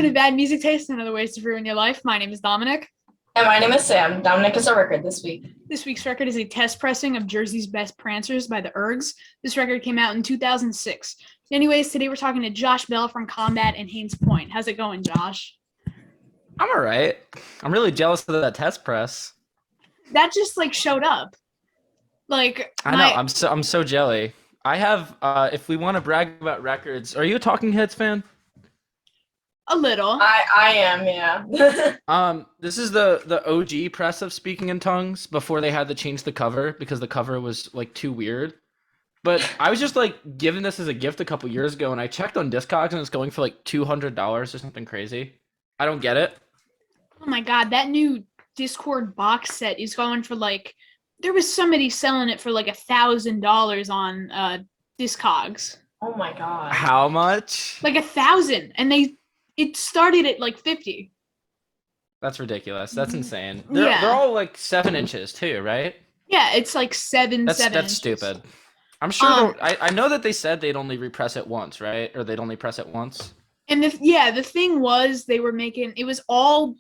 Welcome to Bad Music Taste and Other Ways to Ruin Your Life. My name is Dominic. And my name is Sam. Dominic is our record this week. This week's record is a test pressing of Jersey's Best Prancers by the Ergs. This record came out in 2006. Anyways, today we're talking to Josh Bell from Combat and Hain's Point. How's it going, Josh? I'm all right. I'm really jealous of that test press. That just showed up. I know. I'm so jelly. I have. If we want to brag about records, are you a Talking Heads fan? A little. I am, yeah. This is the OG press of Speaking in Tongues before they had to change the cover because the cover was too weird. But I was just given this as a gift a couple years ago, and I checked on Discogs and it's going for $200 or something crazy. I don't get it. Oh my god, that new Discord box set is going for there was somebody selling it for $1,000 on Discogs. Oh my god. How much? 1,000, and it started at 50. That's ridiculous. That's insane. They're all 7 inches too, right? Yeah, it's 7 That's inches. stupid. I'm sure. I know that they said they'd only repress it once, right? Or they'd only press it once. And the thing was they were making it was all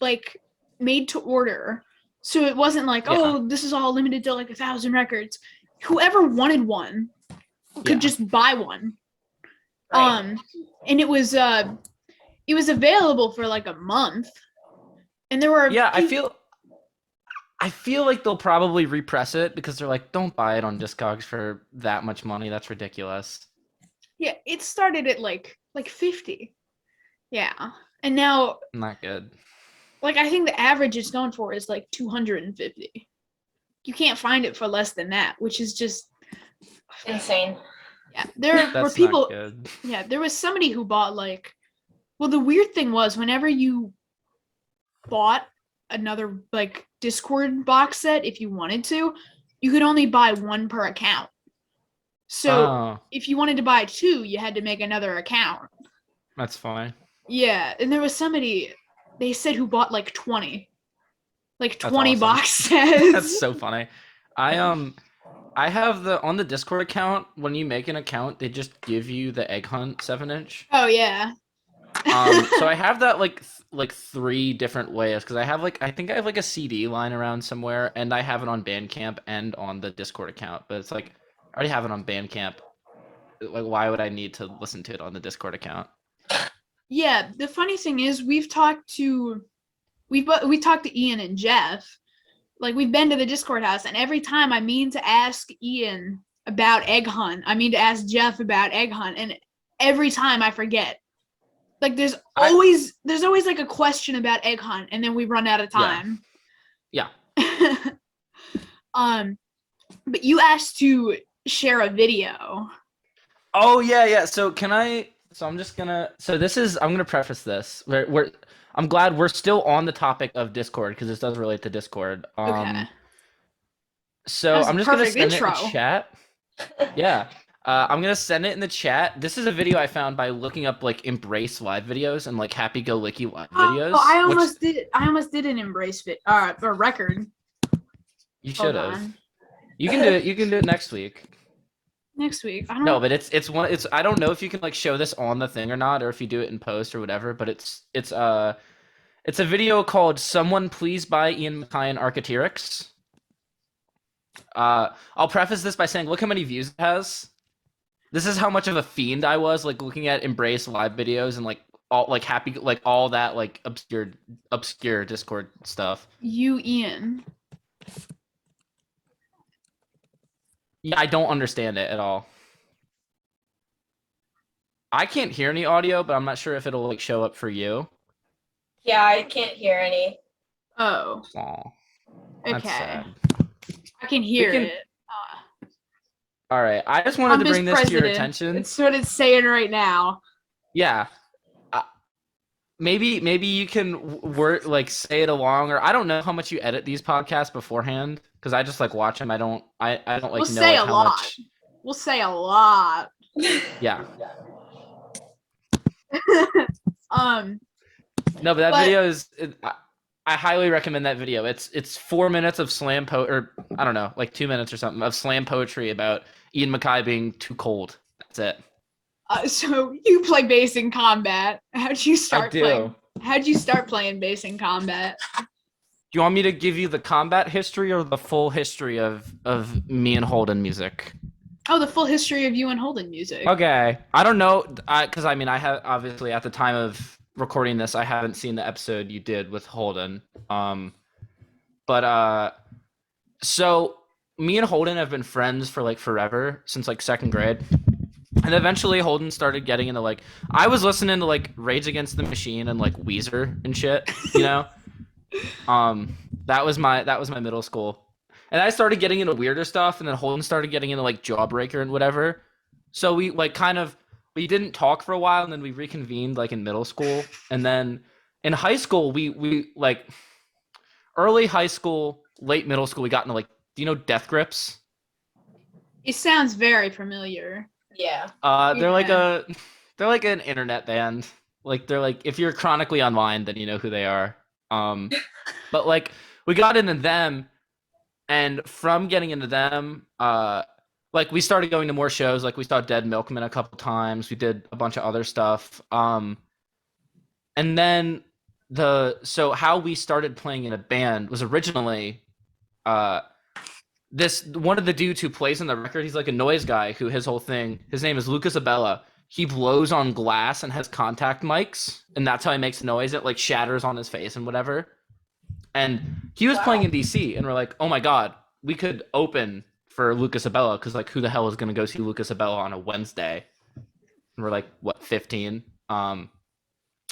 made to order, so it wasn't oh, this is all limited to 1,000 records. Whoever wanted one could just buy one. Right. And it was available for a month, and there were I feel like they'll probably repress it because they're don't buy it on Discogs for that much money. That's ridiculous. Yeah, it started at 50. Yeah, and now Not good. I think the average it's going for is 250. You can't find it for less than that, which is just Insane. Yeah, there were That's people. not good. Yeah, there was somebody who bought well, the weird thing was whenever you bought another Discord box set, if you wanted to, you could only buy one per account. So if you wanted to buy 2, you had to make another account. That's fine. Yeah, and there was somebody they said who bought 20. 20 awesome. box sets. That's so funny. I have on the Discord account, when you make an account, they just give you the Egg Hunt 7-inch. Oh yeah. So I have that 3 different ways because I think I have a CD lying around somewhere, and I have it on Bandcamp and on the Discord account. But it's I already have it on Bandcamp. Why would I need to listen to it on the Discord account? Yeah, the funny thing is we talked to Ian and Jeff. We've been to the Discord house, and every time I mean to ask Ian about Egg Hunt, I mean to ask Jeff about Egg Hunt, and every time I forget. There's always a question about Egg Hunt, and then we run out of time. Yeah. But you asked to share a video. Oh yeah. So I'm gonna preface this. I'm glad we're still on the topic of Discord because this does relate to Discord. Okay. So I'm just gonna send it in the chat. Yeah. I'm gonna send it in the chat. This is a video I found by looking up Embrace live videos and Happy Go Licky live videos. Oh, I almost did an Embrace a record. You should have. You can do it. You can do it next week. Next week. I don't know if you can show this on the thing or not, or if you do it in post or whatever. But it's a video called "Someone Please Buy Ian MacKaye and Archaeopteryx." I'll preface this by saying, look how many views it has. This is how much of a fiend I was looking at Embrace live videos and all happy all that obscure Discord stuff. You, Ian. Yeah, I don't understand it at all. I can't hear any audio, but I'm not sure if it'll show up for you. Yeah, I can't hear any. Oh. Aw, okay. That's sad. I can hear it. All right, I just wanted to bring this to your attention. That's what it's saying right now. Yeah. Maybe you can say it along, or I don't know how much you edit these podcasts beforehand because I just watch them. I don't We'll know say a how lot. much. We'll say a lot. Yeah. No, but that video is. I highly recommend that video. It's 4 minutes of slam or I don't know, 2 minutes or something of slam poetry about Ian MacKaye being too cold. That's it. So you play bass in Combat. How'd you start playing? How'd you start playing bass in combat? Do you want me to give you the combat history or the full history of me and Holden music? Oh, the full history of you and Holden music. Okay. I don't know, because I mean, I have obviously at the time of recording this, I haven't seen the episode you did with Holden. But so me and Holden have been friends for like forever, since like second grade. And eventually Holden started getting into like, I was listening to like Rage Against the Machine and like Weezer and shit, you know? That was my middle school. And I started getting into weirder stuff, and then Holden started getting into like Jawbreaker and whatever. So we like we didn't talk for a while, and then we reconvened like in middle school. And then in high school, we like early high school, late middle school, we got into like, do you know Death Grips? It sounds very familiar. Yeah. They're like an internet band. Like they're like, if you're chronically online, then you know who they are. But like we got into them, and from getting into them, like we started going to more shows. Like we saw Dead Milkman a couple times. We did a bunch of other stuff. And then so how we started playing in a band was originally this one of the dudes who plays in the record. He's like a noise guy who his name is Lucas Abella. He blows on glass and has contact mics, and that's how he makes noise. It like shatters on his face and whatever. And he was playing in DC, and we're like, oh my god, we could open for Lucas Abella, because like who the hell is gonna go see Lucas Abella on a Wednesday? And we're like, what, 15?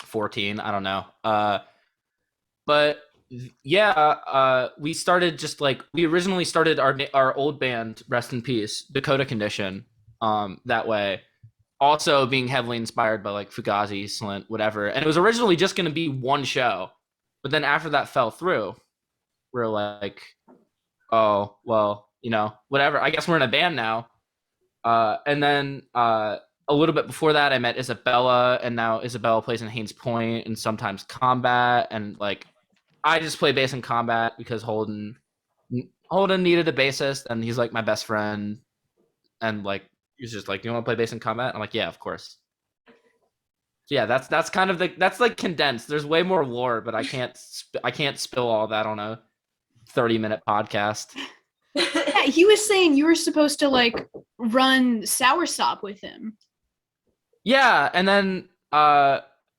14, I don't know. But yeah, we started just like, we originally started our old band, rest in peace, Dakota Condition, that way. Also being heavily inspired by like Fugazi, Slint, whatever. And it was originally just going to be one show. But then after that fell through, we're like, oh, well, you know, whatever. I guess we're in a band now. And then a little bit before that, I met Isabella. And now Isabella plays in Hain's Point and sometimes Combat. And like, I just play bass in Combat because Holden needed a bassist. And he's like my best friend. And like, he's just like, you want to play bass in Combat? I'm like, yeah, of course. So yeah, that's kind of that's like condensed. There's way more lore, but I can't spill all that on a 30-minute podcast. Yeah, he was saying you were supposed to like run Soursop with him. Yeah, and then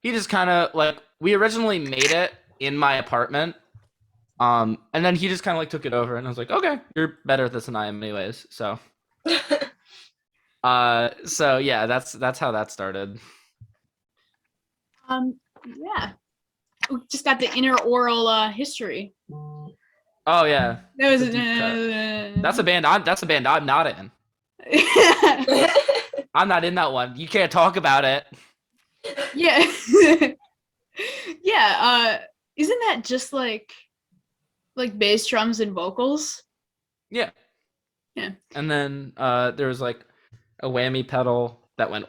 he just kind of like, we originally made it in my apartment, and then he just kind of like took it over, and I was like, okay, you're better at this than I am, anyways. So, so yeah, that's how that started. Yeah, we just got the inner oral history. Oh yeah, That was that's a band. That's a band I'm not in. I'm not in that one. You can't talk about it. Yeah. Yeah. Isn't that just like bass, drums, and vocals? Yeah. Yeah. And then there was like a whammy pedal that went.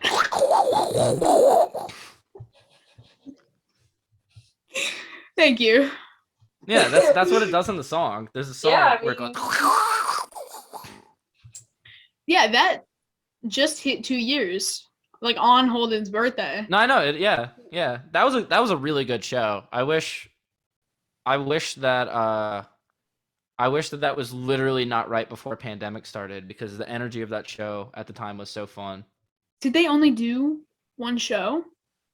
Thank you. Yeah, that's what it does in the song. There's a song where it goes. Yeah, that just hit 2 years, like on Holden's birthday. No, I know it. Yeah. That was a really good show. I wish that that was literally not right before pandemic started, because the energy of that show at the time was so fun. Did they only do one show?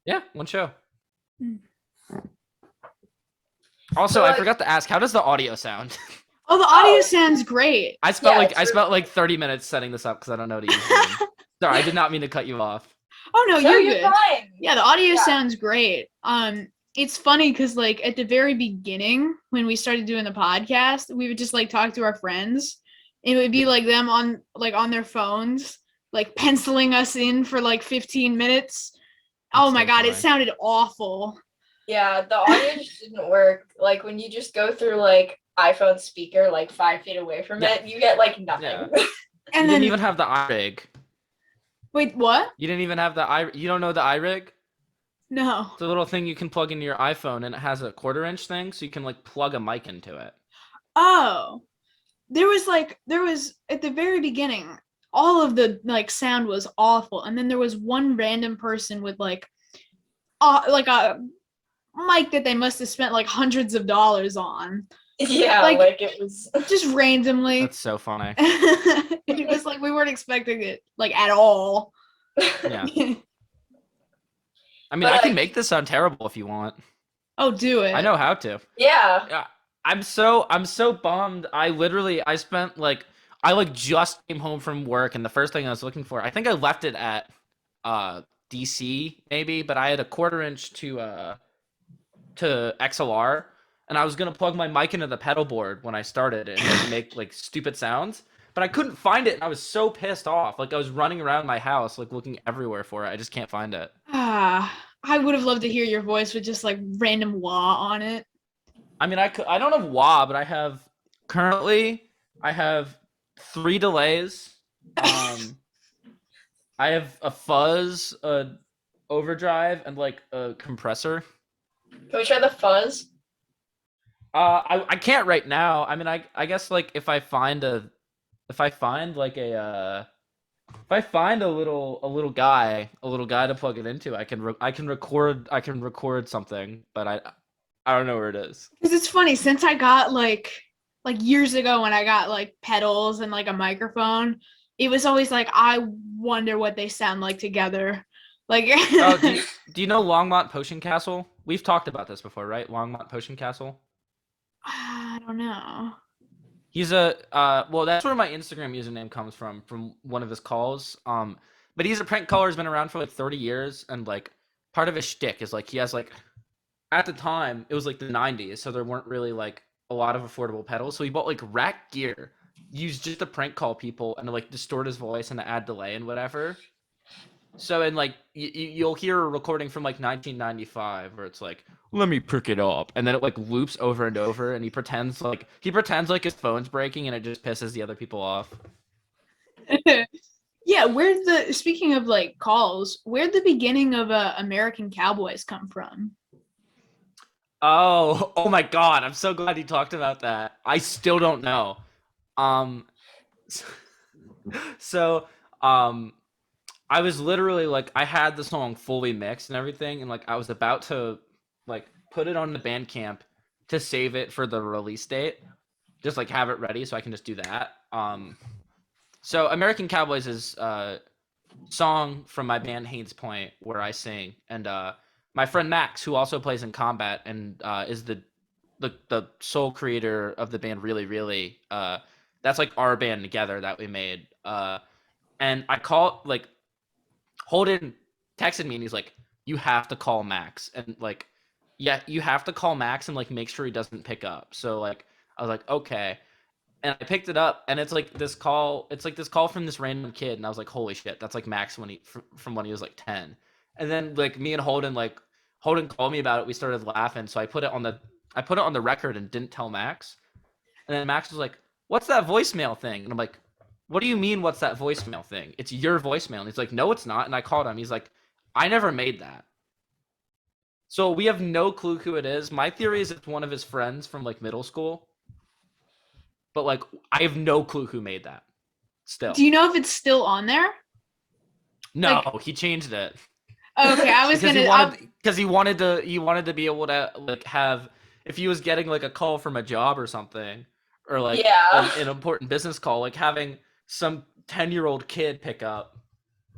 Yeah, one show. Hmm. Also, I forgot to ask, how does the audio sound? Oh, the audio sounds great. I spent like 30 minutes setting this up because I don't know what to use. Sorry, I did not mean to cut you off. Oh no, No, you're you're good. fine. Yeah, the audio sounds great. It's funny because like at the very beginning when we started doing the podcast, we would just like talk to our friends. It would be like them on their phones, like penciling us in for like 15 minutes. Oh my god, it sounded awful. Yeah, the audio just didn't work. Like when you just go through like iPhone speaker like 5 feet away from it, you get like nothing. Yeah. And You then didn't even have the iRig. wait, what? You didn't even have the you don't know the iRig? No. It's a little thing you can plug into your iPhone, and it has a 1/4-inch thing, so you can like plug a mic into it. Oh. There was at the very beginning, all of the like sound was awful, and then there was one random person with like a mic that they must have spent like hundreds of dollars on. Yeah, Like- like it was. Just randomly. That's so funny. It was like we weren't expecting it like at all. Yeah. I mean, But, I can like- make this sound terrible if you want. Oh, do it. I know how to. Yeah. Yeah, I'm so bummed. I spent like I just came home from work, and the first thing I was looking for, I think I left it at DC maybe, but I had a 1/4 inch to XLR, and I was gonna plug my mic into the pedal board when I started and like, make like stupid sounds, but I couldn't find it, and I was so pissed off. Like I was running around my house like looking everywhere for it. I just can't find it. I would have loved to hear your voice with just like random wah on it. I mean, I don't have wah, but I have 3 delays. I have a fuzz, a overdrive, and like a compressor. Can we try the fuzz? I can't right now. I mean, I guess like if I find a little guy to plug it into, I can record something, but I don't know where it is. Because it's funny, since I got like years ago when I got like pedals and like a microphone, it was always like I wonder what they sound like together. Like Oh, do you know Longmont Potion Castle? We've talked about this before, right? Longmont Potion Castle. I don't know. He's a well, that's where my Instagram username comes from one of his calls. But he's a prank caller, has been around for like 30 years, and like part of his shtick is like he has like at the time it was like the 90s, so there weren't really like a lot of affordable pedals. So he bought like rack gear, used just to prank call people and to like distort his voice and to add delay and whatever. So in like you'll hear a recording from like 1995 where it's like, let me pick it up, and then it like loops over and over, and he pretends like his phone's breaking, and it just pisses the other people off. Yeah, speaking of like calls, where'd the beginning of American Cowboys come from? Oh my God! I'm so glad you talked about that. I still don't know. So I was literally like, I had the song fully mixed and everything, and like I was about to like put it on the Bandcamp to save it for the release date, just like have it ready so I can just do that. So American Cowboys is a song from my band Hain's Point where I sing, and my friend Max, who also plays in Combat and is the sole creator of the band Really Really, that's like our band together that we made. And I call like Holden texted me and he's like, you have to call Max, and like, yeah, you have to call Max and like make sure he doesn't pick up. So like I was like, okay. And I picked it up, and it's like this call from this random kid, and I was like, holy shit, that's like Max from when he was like 10. And then like me and Holden called me about it. We started laughing, so I put it on the record and didn't tell Max. And then Max was like, what's that voicemail thing? And I'm like, what do you mean, what's that voicemail thing? It's your voicemail. And he's like, no, it's not. And I called him. He's like, I never made that. So we have no clue who it is. My theory is it's one of his friends from like middle school. But like, I have no clue who made that. Still. Do you know if it's still on there? No, like- he changed it. Okay, I was because he wanted to be able to like have, if he was getting like a call from a job or something, or like Yeah. an important business call, like having some 10-year-old kid pick up.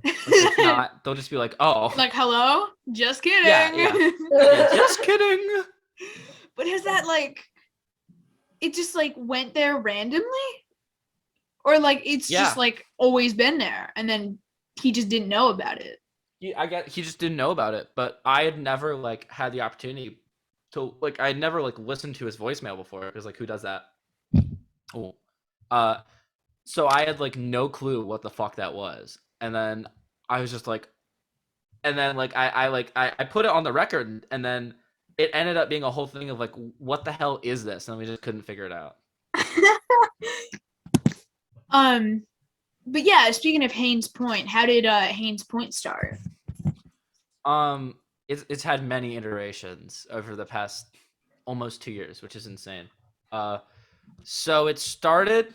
Like, if not, they'll just be like, oh, like, hello? Just kidding. Yeah. Just kidding. But is that like, it just like went there randomly? Or like it's just like always been there and then he just didn't know about it? He just didn't know about it, but I had never like had the opportunity to like, I had never like listened to his voicemail before. It was like, who does that? Oh, so I had like no clue what the fuck that was, and then I was just like, and then like I put it on the record, and then it ended up being a whole thing of like, what the hell is this? And we just couldn't figure it out. But yeah, speaking of Hain's Point, how did Hain's Point start? It's had many iterations over the past almost 2 years, which is insane. So it started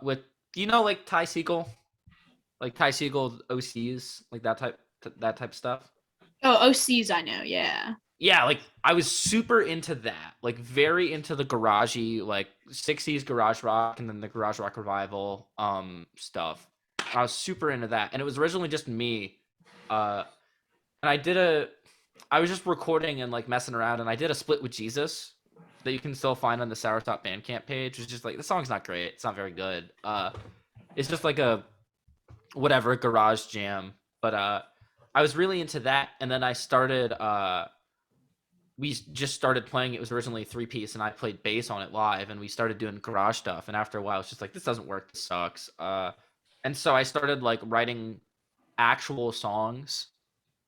with, like Ty Segall, OCs, like that type of stuff. Oh, OCs, I know, yeah. yeah, like I was super into that, like very into the garagey, like 60s garage rock and then the garage rock revival stuff. I was super into that. And it was originally just me. Uh and I was just recording and like messing around and I did a split with Jesus that you can still find on the Sourstop Bandcamp page. It's just like the song's not great. It's not very good. It's just like a whatever garage jam. But I was really into that and then I started we just started playing. It was originally a 3-piece and I played bass on it live and we started doing garage stuff and after a while it's just like this doesn't work, this sucks. And so I started like writing actual songs,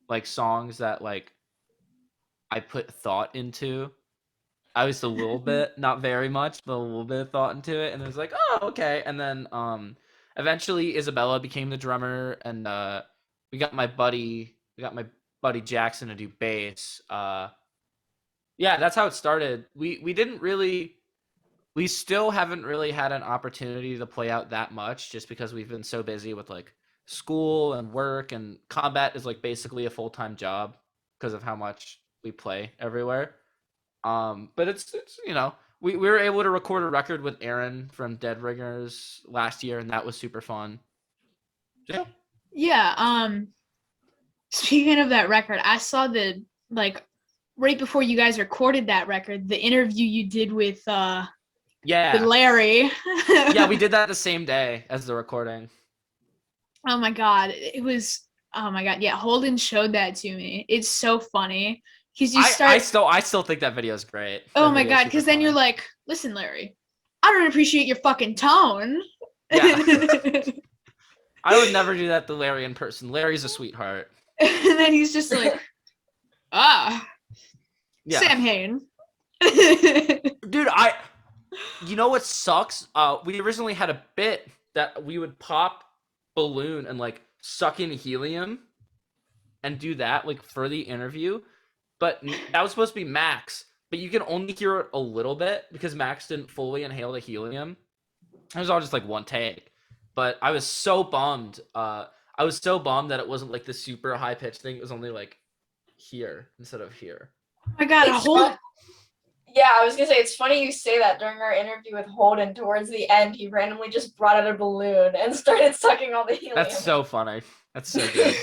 like songs that like I put thought into. I was a little bit, not very much, but a little bit of thought into it and it was like, oh, okay. And then eventually Isabella became the drummer and we got my buddy Jackson to do bass. Yeah, that's how it started. We still haven't really had an opportunity to play out that much just because we've been so busy with like school and work and combat is like basically a full-time job because of how much we play everywhere. But it's we were able to record a record with Aaron from Dead Ringers last year and that was super fun. Yeah. Yeah. Speaking of that record, I saw the like right before you guys recorded that record, the interview you did with Yeah. Larry. Yeah, we did that the same day as the recording. Oh my god, it was. Oh my god, yeah. Holden showed that to me. It's so funny because you start. I still think that video is great. Oh That my video is god, super because then you're funny. like, listen, Larry, I don't appreciate your fucking tone. Yeah. I would never do that to Larry in person. Larry's a sweetheart. And then he's just like, Yeah. Sam Hain. Dude, you know what sucks? We originally had a bit that we would pop balloon and like suck in helium and do that like for the interview, but that was supposed to be Max, but you can only hear it a little bit because Max didn't fully inhale the helium. It was all just like one take. But I was so bummed. I was so bummed that it wasn't like the super high pitched thing. It was only like here instead of here. Oh my god, It's fun. Yeah, I was gonna say it's funny you say that during our interview with Holden. Towards the end, he randomly just brought out a balloon and started sucking all the helium. That's so funny. That's so good.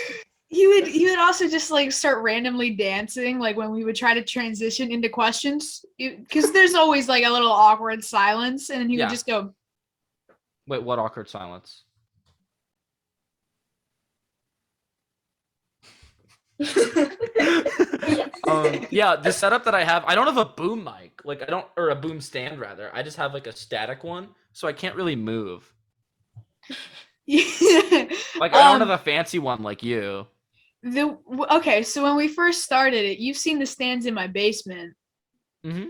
he would also just like start randomly dancing like when we would try to transition into questions because there's always like a little awkward silence and then he Yeah. would just go. Wait, what awkward silence? Yeah, the setup that I have, I don't have a boom mic, like or a boom stand rather. I just have like a static one, so I can't really move. Like I don't have a fancy one like you. Okay, so when we first started it, you've seen the stands in my basement. Mm-hmm.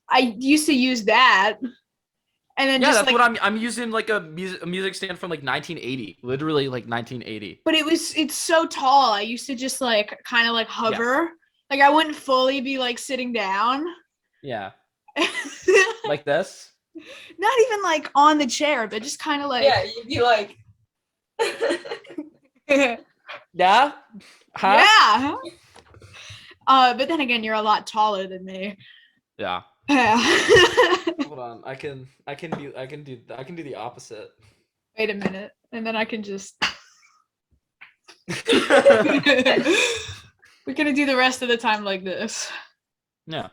I used to use that, and then Yeah, just that's like, what I'm using like a music stand from like 1980, literally like 1980. but it's so tall. I used to just like kind of like hover, like I wouldn't fully be like sitting down. Yeah, like this. Not even like on the chair, but just kind of like. Yeah, you'd be like. Yeah. Huh? Yeah. But then again, you're a lot taller than me. Yeah. Yeah. Hold on, I can do the opposite. Wait a minute, and then I can just. We're gonna do the rest of the time like this. Yeah.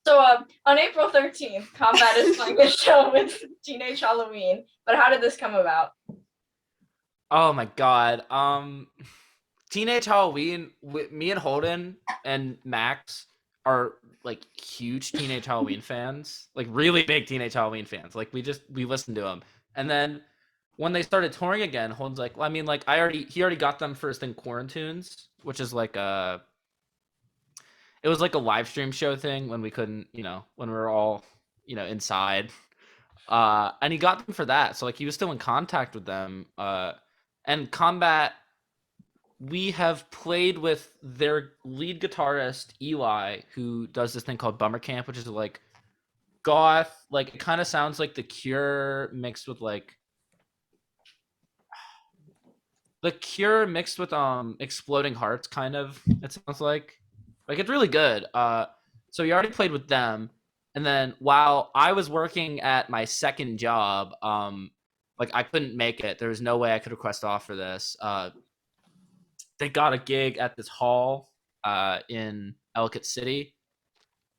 So on April 13th, Combat is playing a show with Teenage Halloween. But how did this come about? Oh my god. Teenage Halloween, me and Holden and Max are like huge Teenage Halloween fans, like really big Teenage Halloween fans. Like we listen to them. And then when they started touring again, Holden's like, well, I mean, like he already got them first in Quarantunes, which is like it was like a live stream show thing when we couldn't, when we were all, inside. And he got them for that. So like he was still in contact with them. And Combat, we have played with their lead guitarist Eli, who does this thing called Bummer Camp, which is like goth, like it kind of sounds like The Cure mixed with like The Cure mixed with Exploding Hearts, kind of. It sounds like it's really good. So we already played with them, and then while I was working at my second job, like I couldn't make it. There was no way I could request off for this. They got a gig at this hall in Ellicott City.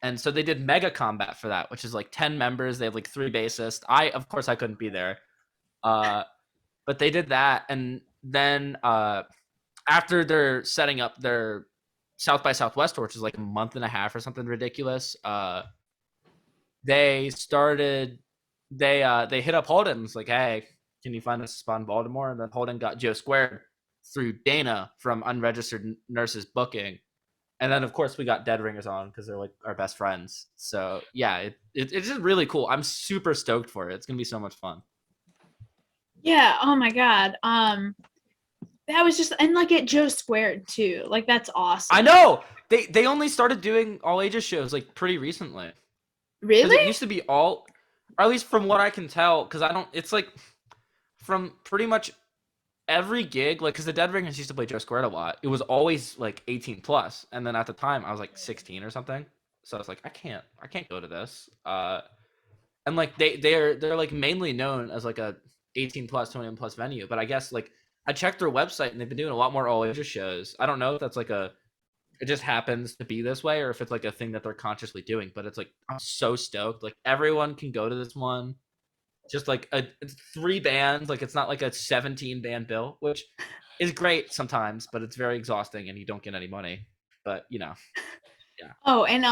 And so they did Mega Combat for that, which is like 10 members. They have like 3 bassists. Of course, I couldn't be there. But they did that. And then after they're setting up their South by Southwest tour, which is like a month and a half or something ridiculous, they hit up Holden and was like, hey, can you find us a spot in Baltimore? And then Holden got Joe Squared through Dana from Unregistered Nurses Booking. And then, of course, we got Dead Ringers on because they're like our best friends. So, yeah, it's just really cool. I'm super stoked for it. It's going to be so much fun. Yeah. Oh, my God. That was just, and like at Joe Squared, too. Like, that's awesome. I know. They only started doing all ages shows like pretty recently. Really? It used to be all, or at least from what I can tell, because it's like from pretty much every gig, like, because the Dead Ringers used to play Joe Squared a lot. It was always like 18 plus, and then at the time I was like 16 or something. So I was like, I can't go to this. And like they're like mainly known as like a 18 plus, 21 plus venue. But I guess like I checked their website and they've been doing a lot more all ages shows. I don't know if that's like it just happens to be this way, or if it's like a thing that they're consciously doing. But it's like I'm so stoked. Like everyone can go to this one. Just like it's 3 bands, like it's not like a 17 band bill, which is great sometimes, but it's very exhausting and you don't get any money. But yeah. Oh, and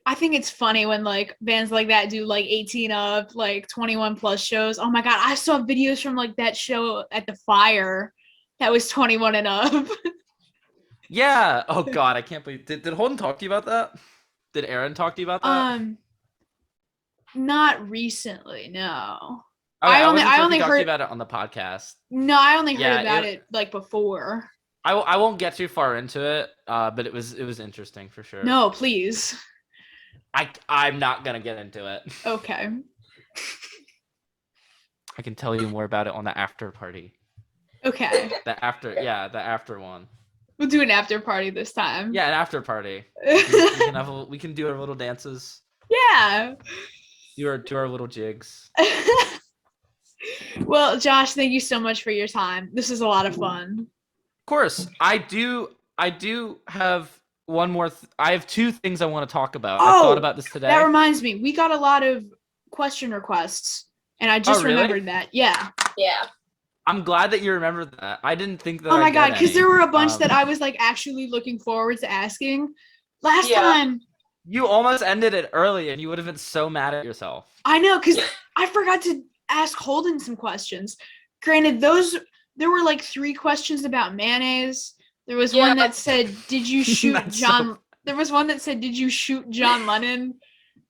I think it's funny when like bands like that do like 18 up, like 21 plus shows. Oh my God, I saw videos from like that show at the Fire that was 21 and up. Yeah. Oh God, I can't believe. Did Holden talk to you about that? Did Aaron talk to you about that? Not recently, no. Okay, I only talked to heard you about it on the podcast. No, I only heard about it like before. I won't get too far into it, but it was interesting for sure. No, please. I'm not gonna get into it. Okay. I can tell you more about it on the after party. Okay. The after one. We'll do an after party this time. Yeah, an after party. We can do our little dances. Yeah. Do our little jigs. Well, Josh, thank you so much for your time. This is a lot of fun. Of course, I do have one more. I have 2 things I want to talk about. I thought about this today. That reminds me, we got a lot of question requests, and I just remembered that. Yeah. Yeah. I'm glad that you remembered that. I didn't think that. Oh my God, because there were a bunch that I was like actually looking forward to asking. Last time. You almost ended it early, and you would have been so mad at yourself. I know, because I forgot to ask Holden some questions. Granted, there were like 3 questions about mayonnaise. There was one that said, "Did you shoot John?" There was one that said, "Did you shoot John Lennon?"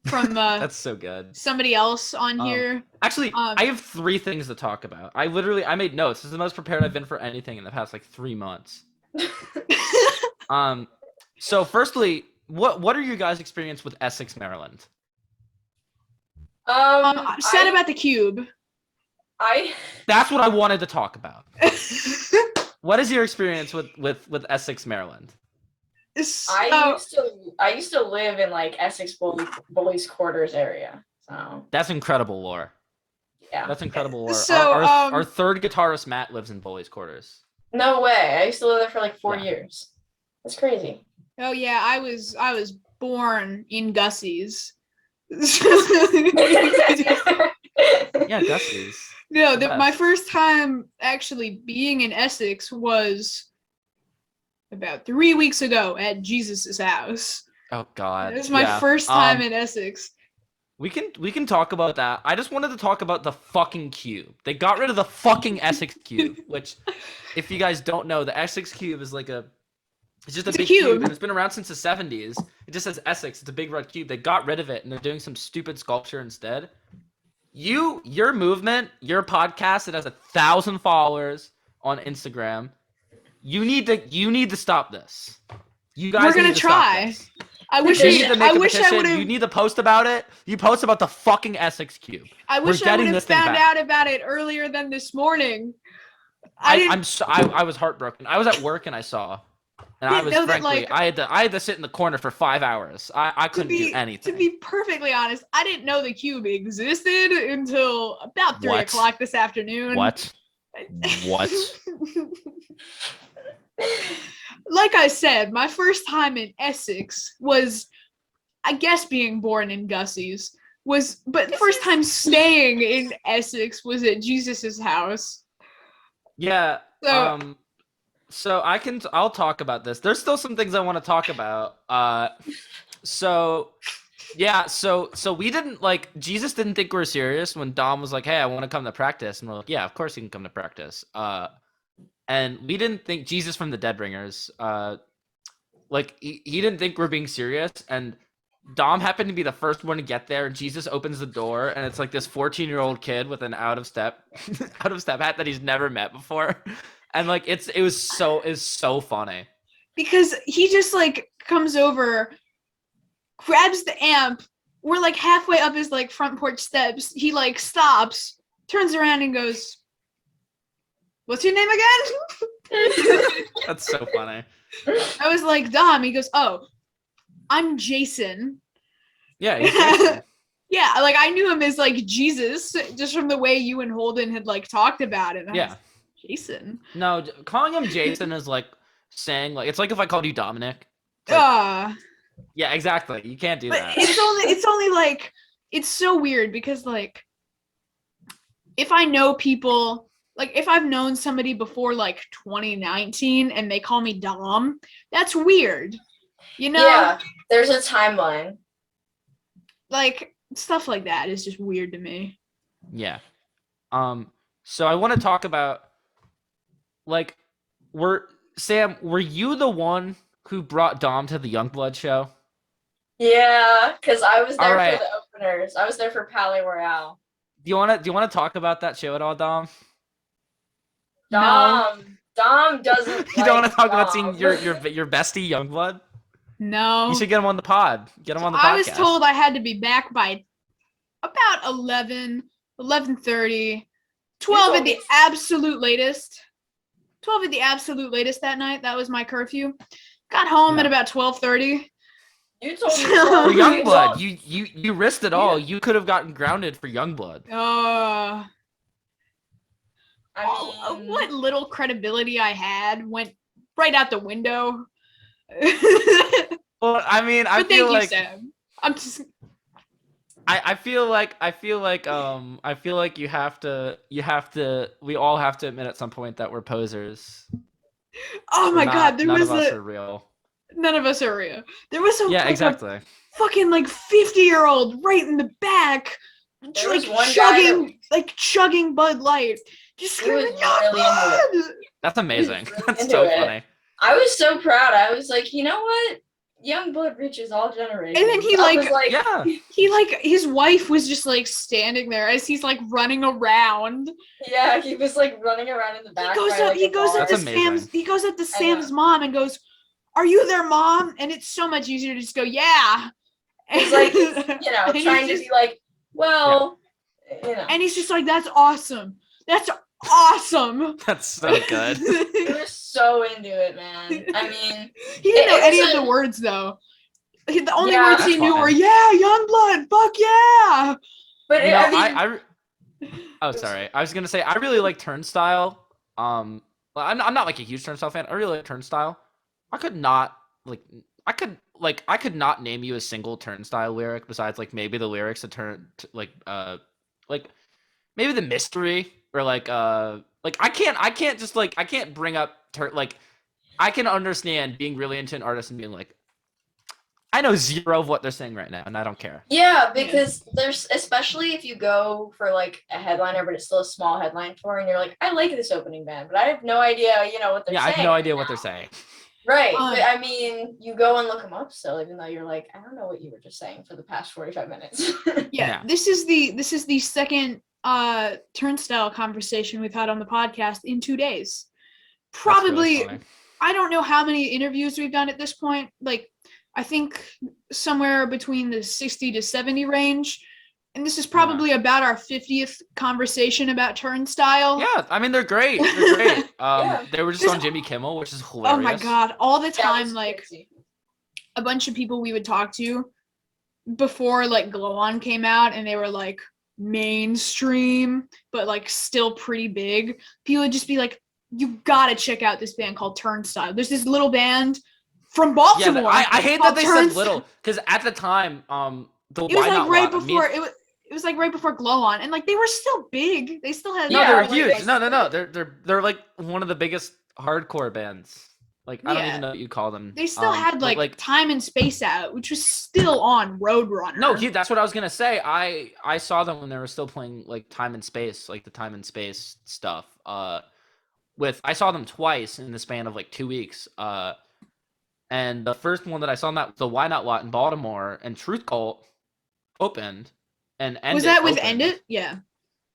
From That's so good. Somebody else on here. Actually, I have 3 things to talk about. I made notes. This is the most prepared I've been for anything in the past like 3 months. So firstly, what are your guys' experience with Essex, Maryland? Said about the cube. That's what I wanted to talk about. What is your experience with Essex, Maryland? I used to live in like Essex boys quarters area. So that's incredible lore. Yeah, that's incredible lore. So our third guitarist Matt lives in boys quarters. No way! I used to live there for like 4 years. That's crazy. Oh yeah, I was born in Gussie's. Yeah, Gussie's. No, my first time actually being in Essex was about 3 weeks ago at Jesus's house. Oh God! It was my first time in Essex. We can talk about that. I just wanted to talk about the fucking cube. They got rid of the fucking Essex cube, which, if you guys don't know, the Essex cube is like it's just a big cube, and it's been around since the 70s. It just says Essex. It's a big red cube. They got rid of it, and they're doing some stupid sculpture instead. Your movement, your podcast, it has 1,000 followers on Instagram. You need to stop this. You guys, we're gonna try. I wish I would have. You need to post about it. You post about the fucking Essex cube. I wish I would have found out about it earlier than this morning. I was heartbroken. I was at work and I saw, and I didn't was know that, frankly like, I had to sit in the corner for 5 hours. I to couldn't do be anything. perfectly honest, I didn't know the cube existed until about 3 What? o'clock this afternoon. What? Like I said, my first time in Essex was, I guess, being born in Gussie's but the first time staying in Essex was at Jesus's house. Yeah. So So I'll talk about this. There's still some things I want to talk about. So yeah, so we didn't like Jesus didn't think we were serious when Dom was like, "Hey, I want to come to practice," and we're like, "Yeah, of course you can come to practice." And we didn't think Jesus from the Deadbringers. Like he didn't think we're being serious, and Dom happened to be the first one to get there. Jesus opens the door, and it's like this 14-year-old kid with an out of step hat that he's never met before, and like it was so funny because he just like comes over, grabs the amp. We're like halfway up his like front porch steps. He like stops, turns around, and goes, "What's your name again?" That's so funny. I was like, Dom. He goes, "Oh, I'm Jason." Yeah, he's Jason. Yeah, like I knew him as like Jesus just from the way you and Holden had like talked about it. Yeah, Jason. No, calling him Jason is like saying like it's like if I called you Dominic. Like, yeah, exactly. You can't do that. It's only like it's so weird because like if I know people, like if I've known somebody before like 2019 and they call me Dom, that's weird. You know? Yeah, there's a timeline. Like stuff like that is just weird to me. Yeah. So I want to talk about like Sam, were you the one who brought Dom to the Youngblood show? Yeah, because I was there Alright. for the openers. I was there for Palais Royale. Do you want to talk about that show at all, Dom? Dom doesn't. You don't want to talk Dom. about seeing your bestie Youngblood? No. You should get him on the pod. Get him on the podcast. I was told I had to be back by about 11, 11:30, 12 at the absolute latest. 12 at the absolute latest that night. That was my curfew. Got home at about 12:30. You told me for Youngblood. You risked it all. You could have gotten grounded for Youngblood. What little credibility I had went right out the window. Well, I mean, I feel like Sam. I'm just. I feel like you have to. We all have to admit at some point that we're posers. Oh my God! None of us are real. None of us are real. There was exactly. Fucking like 50-year-old right in the back, chugging Bud Light, just screaming, really That's amazing. Really That's so funny. I was so proud. I was like, you know what? Youngblood reaches all generations. And then he his wife was just like standing there as he's like running around. Yeah, he was like running around in the back. He goes up to Sam's mom and goes, "Are you their mom?" And it's so much easier to just go, "Yeah." He's like, trying to be like, well, And he's just like, "That's awesome. That's awesome." That's so good. He was so into it, man. I mean, he didn't know any of the words though. The only words he knew were "Yeah, Youngblood, fuck yeah." But oh, sorry. I was gonna say I really like Turnstile. I'm not like a huge Turnstile fan. I really like Turnstile. I could not name you a single Turnstile lyric besides like maybe the lyrics to maybe the mystery or I can't bring up I can understand being really into an artist and being like, I know zero of what they're saying right now and I don't care. Yeah, because there's, especially if you go for like a headliner, but it's still a small headline tour and you're like, I like this opening band, but I have no idea, what they're saying. Yeah, I have no idea what they're saying. Right. But I mean, you go and look them up still, even though you're like, I don't know what you were just saying for the past 45 minutes. Yeah. This is the second Turnstile conversation we've had on the podcast in 2 days. Probably, really, I don't know how many interviews we've done at this point. Like, I think somewhere between the 60 to 70 range. and this is probably about our 50th conversation about Turnstile. Yeah, I mean they're great. They're great. Yeah. They were just on Jimmy Kimmel, which is hilarious. Oh my god, all the Yeah, it time, was like crazy. a bunch of people we would talk to before like Glow On came out and they were like mainstream, but like still pretty big. People would just be like, you gotta check out this band called Turnstile. There's this little band from Baltimore. Yeah, I hate that called they said Turnstile. little, because at the time, the It was Why like Not right Why- before it was like right before Glow On, and like they were still big. They still had No, Yeah, they were like, huge. they- No. They're like one of the biggest hardcore bands. Like I don't Yeah. even know what you call them. They still had but, like Time and Space Out, which was still on Roadrunner. No, that's what I was gonna say. I saw them when they were still playing like Time and Space, like the Time and Space stuff. I saw them twice in the span of like 2 weeks. And the first one that I saw, that the Why Not What in Baltimore, and Truth Cult opened, and End was It that with opened. End It? Yeah.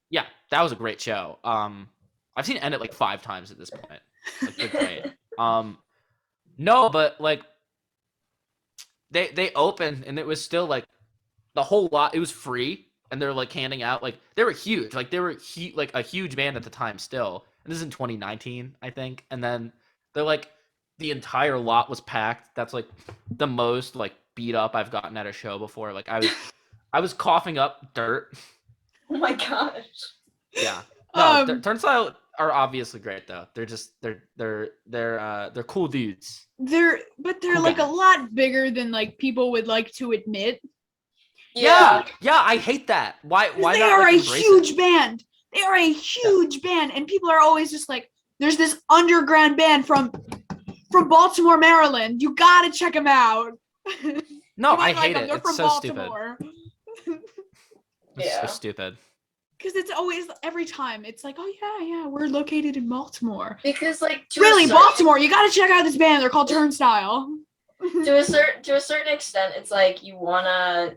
Yeah, that was a great show. I've seen End It like 5 times at this point. Like they're great. No, but like they opened and it was still like the whole lot. It was free, and they're like handing out, like they were huge. Like they were like a huge band at the time still. And this is in 2019, I think. And then they're like the entire lot was packed. That's like the most like beat up I've gotten at a show before. Like I was coughing up dirt. Oh my gosh. Yeah. No, Um, Turnstile are obviously great though. They're just they're cool dudes. they're Cool like a band. lot bigger than like people would like to admit. Yeah, I hate that. Why 'Cause they not are like, a embrace huge it? band. They are a huge band, and people are always just like, "There's this underground band from Baltimore, Maryland. You gotta check them out." No, You might I like hate 'em, it. they're It's from so stupid. Baltimore. It's Yeah. so stupid. Because it's always every time it's like, "Oh yeah, we're located in Baltimore." Because like to Really, a certain, Baltimore? You gotta check out this band. They're called Turnstile. to a certain extent, it's like you wanna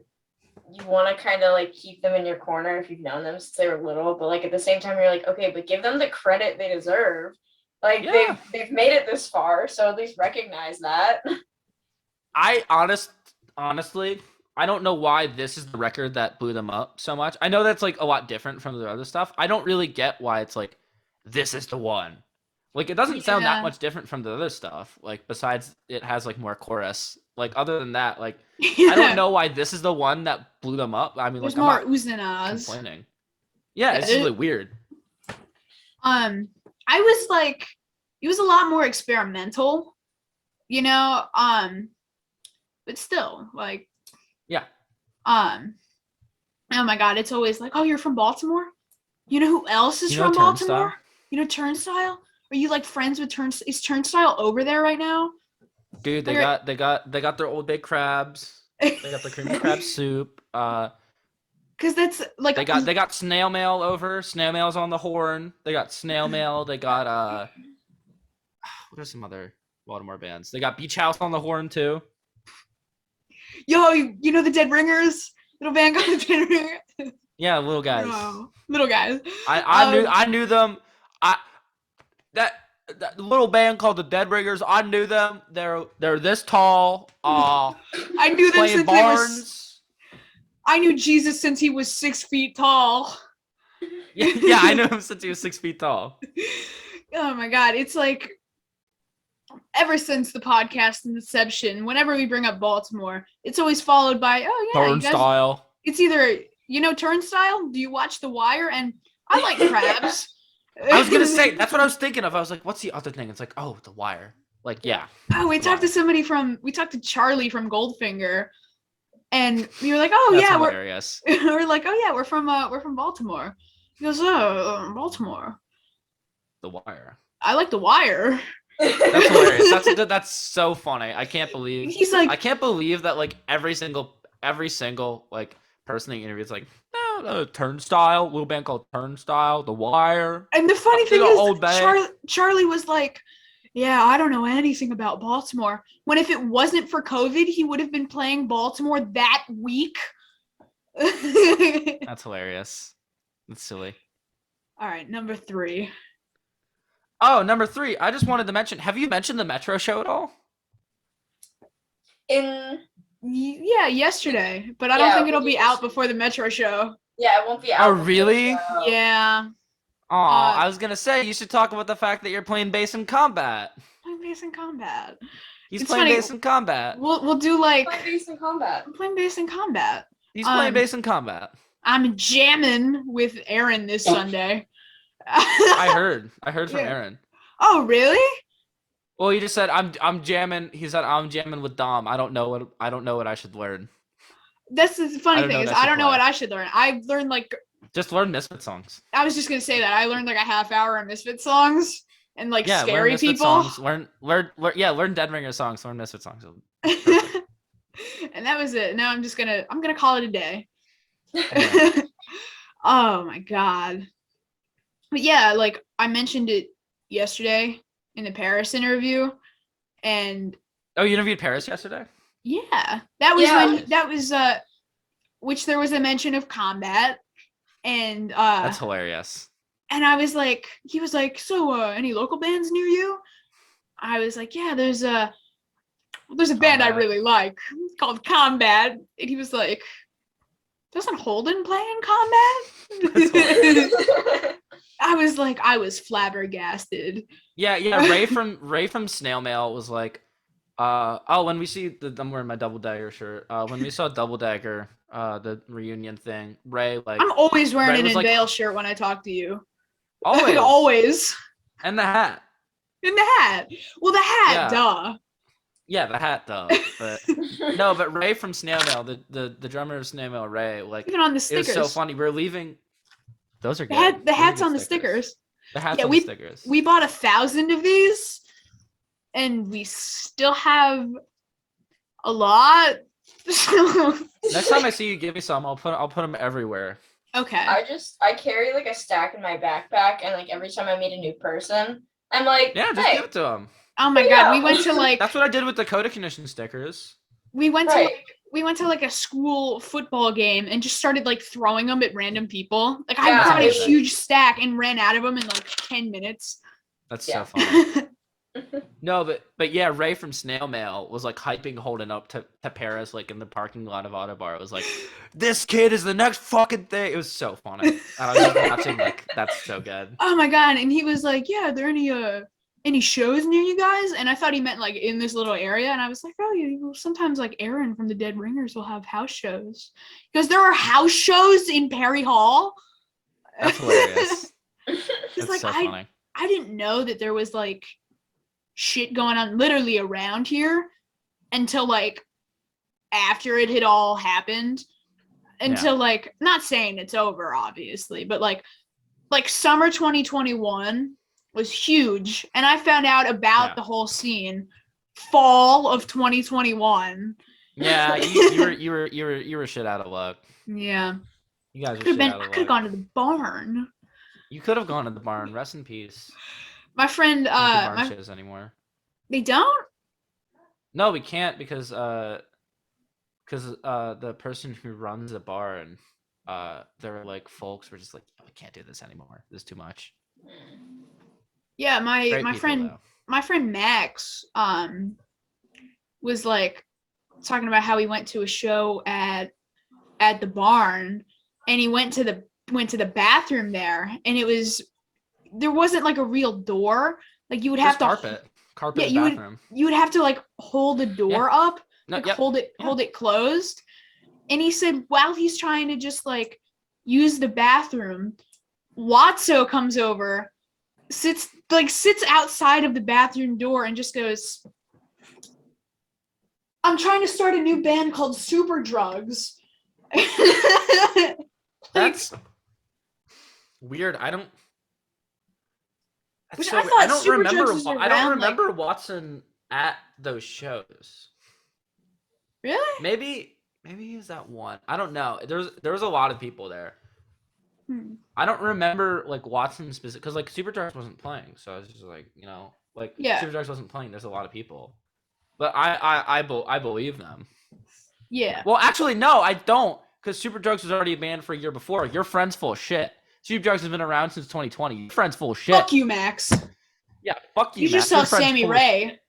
kind of like keep them in your corner if you've known them since they were little, but like at the same time you're like, okay, but give them the credit they deserve. Like Yeah. they've made it this far, so at least recognize that. Honestly, I don't know why this is the record that blew them up so much. I know that's like a lot different from the other stuff. I don't really get why it's like this is the one. Like it doesn't sound Yeah. that much different from the other stuff. Like besides it has like more chorus. Like other than that, like I don't know why this is the one that blew them up. I mean, There's like more I'm not oohs and ahs. complaining. Yeah, it's Yeah, really weird. I was like, it was a lot more experimental, you know. But still, like, Yeah. oh my god, it's always like, oh, you're from Baltimore? You know who else is You know from Turnstile? Baltimore? You know Turnstile? Are you like friends with Turnstile? Is Turnstile over there right now? Dude, they Like, got their old baked crabs. They got the creamy crab soup. because that's like They got snail mail over. Snail mail's on the horn. They got snail mail. They got what are some other Baltimore bands? They got Beach House on the horn too. yo, you know the Dead Ringers? Little band called the Dead Ringers. Yeah, little guys. No, little guys. I knew them. That little band called the Dead Riggers. I knew them. They're this tall. I knew them Playing since they was. barns. I knew Jesus since he was 6 feet tall. Yeah, I knew him since he was 6 feet tall. Oh my god, it's like ever since the podcast inception, whenever we bring up Baltimore, it's always followed by, oh yeah, you guys, Turnstile. it's either, you know, Turnstile, do you watch The Wire? And I like crabs. I was gonna say that's what I was thinking of. I was like, what's the other thing? It's like, oh, The Wire. Like, yeah. Oh, we talked to Charlie from Goldfinger, and we were like, oh That's yeah, hilarious. we're like, oh yeah, we're from Baltimore. He goes, oh, Baltimore. The Wire. I like The Wire. That's hilarious. That's so funny. I can't believe He's like, I can't believe that like every single like person that you interview is like, no, Turnstile, little band called Turnstile, The Wire. and the funny thing the is, old band. Charlie was like, yeah, I don't know anything about Baltimore. When if it wasn't for COVID, he would have been playing Baltimore that week. That's hilarious. That's silly. All right, number 3. Oh, number 3. I just wanted to mention. Have you mentioned the Metro show at all? In Yeah, yesterday, but I don't Yeah, think it'll we be just- out before the Metro show. Yeah, it won't be out. Oh, before really? the show. Yeah, Aw, I was gonna say you should talk about the fact that you're playing base in combat. playing base in combat. He's It's playing funny. base in combat. We'll do like Play base in combat. I'm playing base in combat. He's playing Um, base in combat. I'm jamming with Aaron this Sunday. I heard from Yeah. Aaron. Oh, really? Well, he just said I'm jamming. He said I'm jamming with Dom. I don't know what I should learn. That's the funny don't know thing is what I I should don't know play. what I should learn. I learned like Just learn Misfit songs. I was just gonna say that I learned like a half hour of Misfit songs and like Yeah, learn scary Misfit people. songs. Learn Dead Ringer songs. Learn Misfit songs. And that was it. Now I'm gonna call it a day. Yeah. Oh my god. But yeah, like I mentioned it yesterday in the Paris interview, and Oh, you interviewed Paris yesterday? yeah, that was Yeah. when that was which there was a mention of combat, and That's hilarious. and I was like, he was like, so any local bands near you? I was like, yeah, there's a band I Combat. really like called Combat, and he was like, doesn't Holden play in That's Combat? hilarious. I was flabbergasted. Yeah. Ray from Snail Mail was like, when we see I'm wearing my Double Dagger shirt. When we saw Double Dagger, the reunion thing, Ray like I'm always wearing Ray an was like- Unveil shirt when I talk to you. always Always. and the hat. In the hat. Well, the hat, Yeah. duh. Yeah, the hat though. But no, but Ray from Snail Mail, the drummer of Snail Mail, Ray, like Even on the it was stickers. so funny. We're leaving. Those are The, good. the Those are hat's good on the stickers. The hats Yeah, on the stickers. We bought 1,000 of these, and we still have a lot. Next time I see you, give me some. I'll put them everywhere. Okay. I carry like a stack in my backpack, and like every time I meet a new person, I'm like, Yeah, just hey, give it to them. Oh my Yeah. god, we went to like That's what I did with Dakota Condition stickers. we went right. to like a school football game and just started like throwing them at random people. Like I Yeah, brought a it was- huge stack and ran out of them in like 10 minutes. That's Yeah. so funny. No, but yeah, Ray from Snail Mail was like hyping Holden up to Paris, like in the parking lot of Autobar. It was like, this kid is the next fucking thing. It was so funny. And I was just watching, like, that's so good. Oh my god! And he was like, "Yeah, are there any shows near you guys?" And I thought he meant like in this little area. And I was like, "Oh, sometimes like Aaron from the Dead Ringers will have house shows because there are house shows in Perry Hall." That's hilarious. It's That's like so funny. I didn't know that there was like shit going on literally around here until like after it had all happened. Until like not saying it's over, obviously, but like summer 2021 was huge, and I found out about the whole scene fall of 2021. Yeah, you were shit out of luck. Yeah, You guys were could have shit been. out I of could have luck. gone to the barn. You could have gone to the barn. Rest in peace. My friend, Don't do barn shows anymore. they don't. No, we can't because the person who runs the barn, their like folks were just like, we can't do this anymore. This is too much. Yeah, my Great people, friend though. my friend Max was like talking about how he went to a show at the barn, and he went to the bathroom there, and there wasn't like a real door. Like you would have Just to carpet you bathroom. would have to like hold the door up, No, like yep. hold it closed. And he said while he's trying to just like use the bathroom, Watso comes over, sits outside of the bathroom door and just goes, "I'm trying to start a new band called Super Drugs." That's weird. I don't. That's Which so I weird. thought I don't Super remember. Drugs was I don't around, remember Watson at those shows. Really? Maybe he was at one. I don't know. There was a lot of people there. I don't remember like Watson specific because like Super Drugs wasn't playing, so I was just like, Yeah. Super Drugs wasn't playing. There's a lot of people, but I believe them. Yeah. Well, actually, no, I don't, because Super Drugs was already a band for a year before. Your friend's full of shit. Super Drugs has been around since 2020. Your friend's full of shit. Fuck you, Max. Yeah, fuck you. You just Max. Your saw friend's Sammy full of Ray. shit.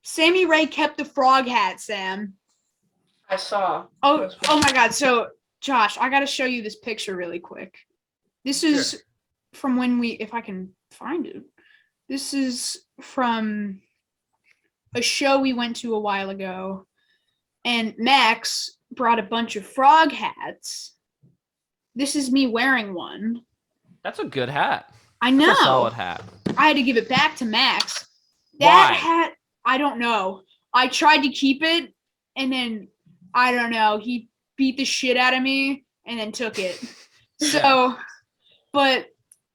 Sammy Ray kept the frog hat, Sam. I saw. Oh my God. So Josh, I gotta show you this picture really quick. This is from when if I can find it. This is from a show we went to a while ago, and Max brought a bunch of frog hats. This is me wearing one. That's a good hat. I know. That's a solid hat. I had to give it back to Max. That Why? hat, I don't know. I tried to keep it, and then I don't know. He beat the shit out of me and then took it. So, but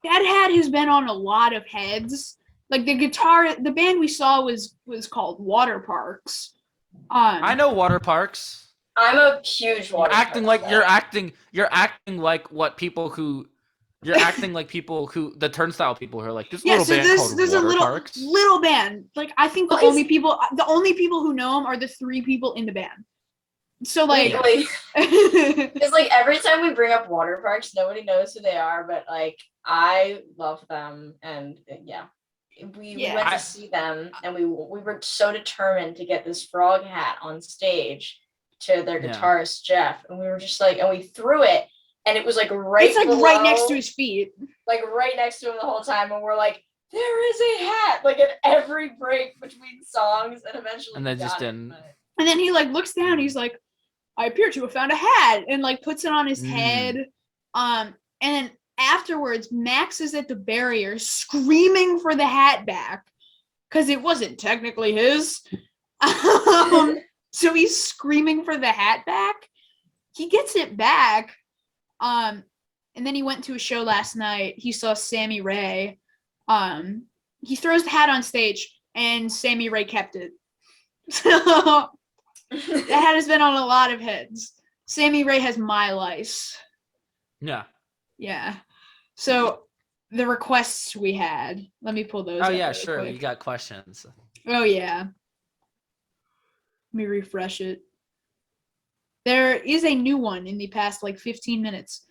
that hat has been on a lot of heads. Like the band we saw was called Water Parks. I know water parks. I'm a huge water. You're acting like what people who. You're acting like people who the turnstile people who are like this little band called there's Water a Parks. little band. Like I think the only people who know him are the 3 people in the band. So like, it's like every time we bring up water parks, nobody knows who they are, but like I love them, and we went to see them, and we were so determined to get this frog hat on stage to their guitarist Jeff, and we were just like, and we threw it. And it was like right next to his feet. Like right next to him the whole time. And we're like, there is a hat. Like at every break between songs. And eventually and then just didn't. And then he like looks down, he's like, I appear to have found a hat, and like puts it on his head. And then afterwards, Max is at the barrier screaming for the hat back. Because it wasn't technically his. So he's screaming for the hat back. He gets it back. And then he went to a show last night. He saw Sammy Ray. He throws the hat on stage, and Sammy Ray kept it. So that hat has been on a lot of heads. Sammy Ray has my lice. Yeah. Yeah. So the requests we had. Let me pull those. Oh yeah, really sure. quick. You got questions. Oh yeah. Let me refresh it. There is a new one in the past like 15 minutes.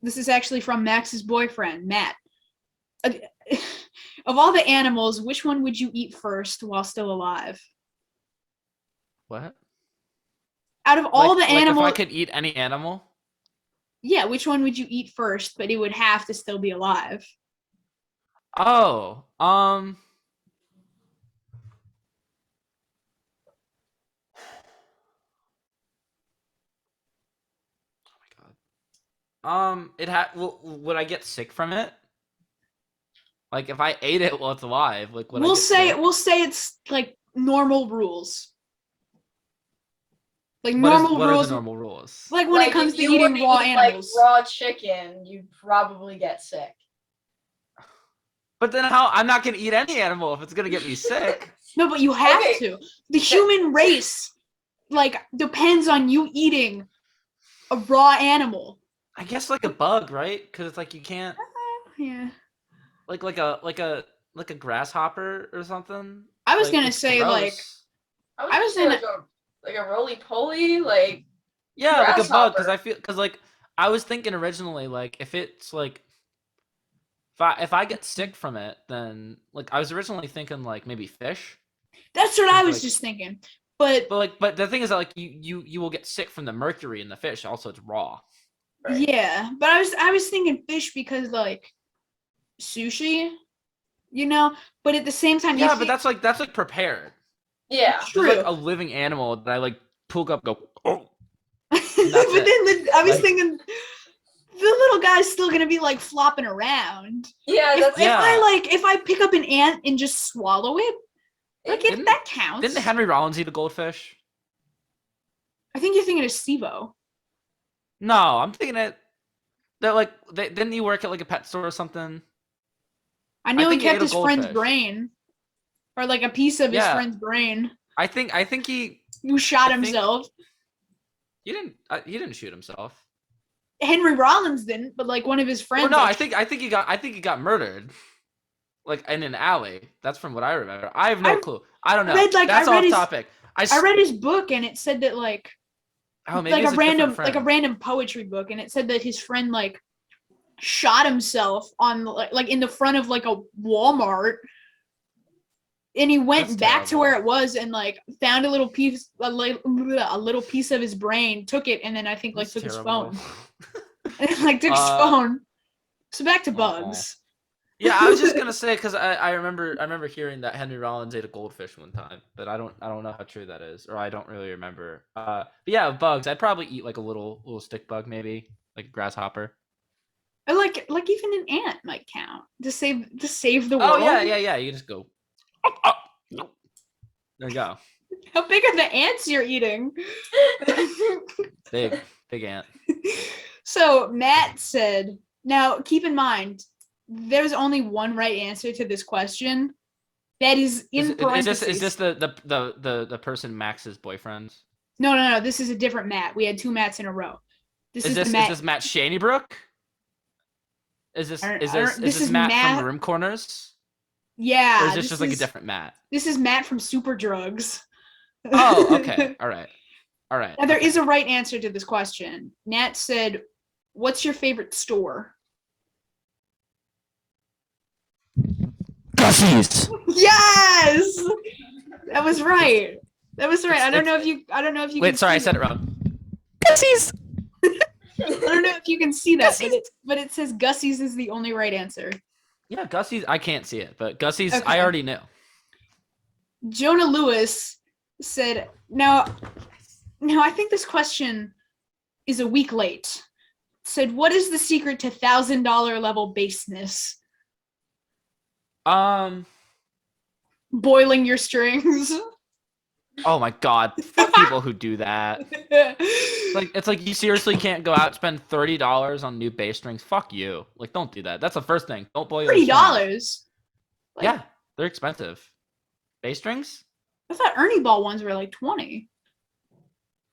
This is actually from Max's boyfriend, Matt. Of all the animals, which one would you eat first while still alive? What? Out of all the animals, if I could eat any animal? Yeah, which one would you eat first, but it would have to still be alive? Oh, would I get sick from it? Like if I ate it while it's alive, like we'll say it's like normal rules. Like what normal rules. Are the normal rules? Like when it comes to eating raw animals. Like raw chicken, you'd probably get sick. But then how? I'm not gonna eat any animal if it's gonna get me sick. No, but you have to. The human race, like, depends on you eating a raw animal. I guess like a bug, right? Because it's like you can't. Yeah. Like a grasshopper or something. I was gonna say gross. I was gonna like a roly poly, like. Yeah, like a bug, because I was thinking originally like if it's like. If I get sick from it, then like I was originally thinking like maybe fish. That's what I was just thinking. But the thing is that like you will get sick from the mercury in the fish. Also, it's raw. Right? Yeah, but I was thinking fish because like sushi, you know. But at the same time, but that's like prepared. Yeah, true. There's like a living animal that I like pull up, and go oh. But then I was thinking. The little guy's still gonna be like flopping around. Yeah, if I pick up an ant and just swallow it, like that counts. Didn't Henry Rollins eat a goldfish? I think you're thinking of Steve-O. No, I'm thinking that didn't he work at like a pet store or something? I know he kept his friend's brain, or like a piece of his friend's brain. I think he. Who shot himself? He didn't shoot himself. Henry Rollins didn't, but like one of his friends. Well, no, I think he got murdered, like in an alley. That's from what I remember. I have no clue. I don't know. That's off topic. I read his book and it said that like, like a random poetry book, and it said that his friend like shot himself on like in the front of like a Walmart. and he went That's back to terrible. where it was and like found a little piece of his brain, took it, and then I think like That's took his terrible. phone. And like took his Uh, phone. So back to aw. bugs. Yeah, I was just gonna say because I remember hearing that Henry Rollins ate a goldfish one time, but I don't know how true that is, or I don't really remember. But yeah, bugs. I'd probably eat like a little stick bug, maybe like a grasshopper. Or like even an ant might count to save the Oh world. yeah. You just go. Oh, oh, no. There you go. How big are the ants you're eating? Big ant. So Matt said, now keep in mind, there's only one right answer to this question. That is in parentheses. Is this the person Max's boyfriend? No. This is a different Matt. We had 2 Matts in a row. This is the Is Matt. this Matt Shanybrook? Is this this Matt from Room Corners? Yeah. Or is this just like a different Matt? This is Matt from Super Drugs. Oh, okay. All right. Now, there is a right answer to this question. Nat said, "What's your favorite store?" Gussie's. Yes, that was right. I don't know if you. Wait, sorry, I said it wrong. Gussie's. I don't know if you can see that, but it says Gussie's is the only right answer. Yeah, Gussie's. I can't see it, but Gussie's. Okay. I already knew. Jonah Lewis said, "Now, I think this question is a week late." Said, "What is the secret to $1,000 level baseness?" Boiling your strings. Oh my God! Fuck people who do that. It's like you seriously can't go out and spend $30 on new bass strings. Fuck you. Like, don't do that. That's the first thing. Don't boil your strings. $30. Yeah, they're expensive. Bass strings? I thought Ernie Ball ones were like 20.